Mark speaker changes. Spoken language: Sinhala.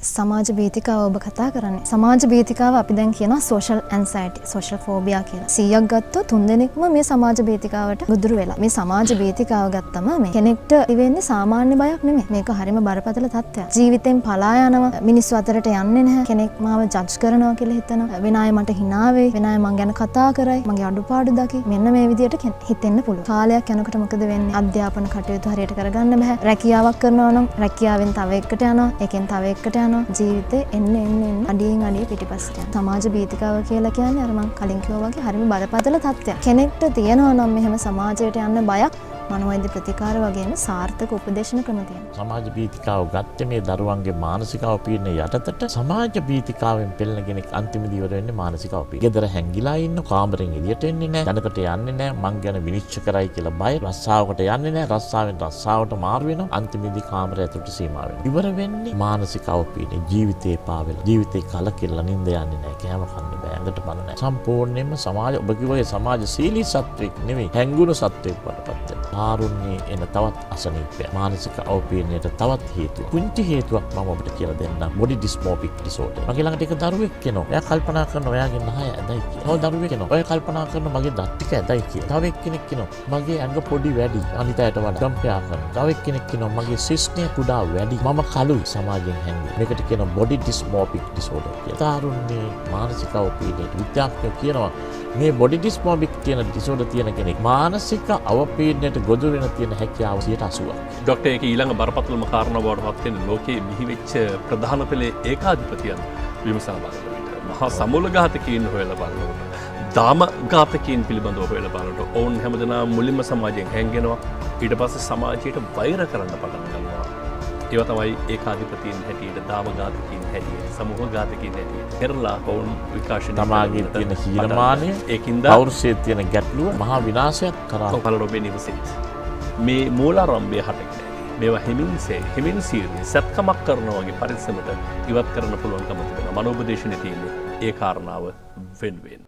Speaker 1: සමාජ බීතිකාව ඔබ කතා කරන්නේ. සමාජ බීතිකාව අපි දැන් කියනවා social anxiety, social phobia කියලා. 100ක් ගත්තොත් 3 දෙනෙක්ම මේ සමාජ බීතිකාවට ගොදුරු වෙලා. මේ සමාජ බීතිකාව ගත්තම මේ කෙනෙක්ට ඉවෙන්නේ සාමාන්‍ය බයක් නෙමෙයි. මේක හරිම බරපතල තත්ත්වයක්. ජීවිතෙන් පලා යනවා. මිනිස්සු අතරට යන්නේ නැහැ. කෙනෙක් මාව ජජ් කරනවා කියලා හිතනවා. වෙන අය මට hina වෙයි. වෙන අය මං ගැන කතා කරයි. මගේ අඩුපාඩු දකි. මෙන්න මේ විදියට හිතෙන්න පුළුවන්. කාලයක් යනකොට මොකද වෙන්නේ? අධ්‍යාපන කටයුතු හරියට කරගන්න බෑ. රැකියාවක් කරනවා නම් රැකියාවෙන් තව එකකට යනවා. එකෙන් තව එකකට යනවා. ජීවිතේ එන්න අඩියෙන් අඩිය පිටිපස්සට යනවා. සමාජ බීතිකාව කියලා කියන්නේ අර මං කලින් කිව්වා වගේ හරිම බරපතල තත්ත්වයක්. කෙනෙක්ට තියෙනවා නම් මෙහෙම සමාජයට යන්න බයක් මනෝවෛද්‍ය ප්‍රතිකාර වගේම සාර්ථක උපදේශන ක්‍රම තියෙනවා.
Speaker 2: සමාජ බීතිකාව ගත්තේ මේ දරුවන්ගේ මානසික අවපීඩන යටතට සමාජ බීතිකාවෙන් පෙළෙන කෙනෙක් අන්තිමදී ඉවර වෙන්නේ මානසික අවපීඩන. ගෙදර හැංගිලා ඉන්න කාමරෙන් එළියට එන්නේ නැහැ. දැනකට යන්නේ නැහැ. මං ගැන විනිශ්චය කරයි කියලා බය. රස්සාවකට යන්නේ නැහැ. රස්සාවෙන් රස්සාවට මාරු වෙනවා. අන්තිමදී කාමරය ඇතුළට සීමා වෙනවා. ඉවර වෙන්නේ මානසික අවපීඩන. ජීවිතේ පාවෙලා. ජීවිතේ කලකිරලා නිින්ද යන්නේ නැහැ. කෑම කන්න බෑ. ඇඳට පණ නැහැ. සම්පූර්ණයෙන්ම සමාජ ඔබ කිව්වේ සමාජශීලී සත්වෙක් නෙවෙයි. හැංගුණු සත්වෙක් වඩපත් වෙනවා. ආරුන්නේ එන තවත් අසනීපයක්. මානසික අවපීඩනයට තවත් හේතුවක්. පුංචි හේතුවක් මම ඔබට කියලා දෙන්නම්. Body dysmorphic disorder. මගේ ළඟට එක දරුවෙක් එනවා. එයා කල්පනා කරනවා එයාගේ නහය ඇදයි කියලා. තව දරුවෙක් එනවා. ඔය කල්පනා කරනවා මගේ දත් ටික ඇදයි කියලා. තව එක්කෙනෙක් එනවා. මගේ ඇඟ පොඩි වැඩි. අනිත් අයට වඩා කම්පයා කරනවා. තව එක්කෙනෙක් එනවා. මගේ සිස්ටේ කුඩා වැඩි. මම කළුයි සමාජයෙන් හැංගි. මේකට කියනවා බොඩි ඩිස්මෝෆික් ඩිසෝඩර් කියලා. තාරුන්නේ මානසික අවපීඩනයට විද්‍යාඥයෝ කියනවා මේ බොඩි ඩිස්මෝෆික් කියන ඩිසෝඩර් තියෙන කෙනෙක් මානසික අවපීඩනයට ගොදුරු වෙන තියෙන හැකියාව 80%ක්.
Speaker 3: ડોක්ටර් ඒක ඊළඟ බරපතලම කාරණාව බවට පත් වෙන ලෝකයේ බිහිවෙච්ච ප්‍රධාන පෙළේ ඒකාධිපතියන් විමසා බලන විට මහා සමූල ඝාතකීන් හොයලා බලනකොට දාම ඝාතකීන් පිළිබඳව හොයලා බලනකොට ඔවුන් හැමදෙනාම මුලින්ම සමාජයෙන් හැංගෙනවා. ඊට පස්සේ සමාජයට වෛර කරන්න පටන් ගන්නවා. ඒවා තමයි ඒකාධිපතීන් හැටියට දාම ඝාතකීන් හැටියට සමූහ ඝාතකීන් හැටියට පෙරලා ඔවුන් විකාශනය
Speaker 2: තමාගේ තියෙන හීනමානය
Speaker 3: ඒකින්ද
Speaker 2: පෞරුෂයේ තියෙන ගැටලුව මහා විනාශයක් කරා
Speaker 3: කොපලරොබේ නිවසේ මේ මූලාරම්භය හටගෙන මේවා හිමින් සීරේ සත්කමක් කරනවා වගේ පරිස්සමට ඉවත් කරන්න පුළුවන්කම තිබෙනවා. මනෝපදේශනේ තියෙන්නේ ඒ කාරණාව වෙනුවෙන්.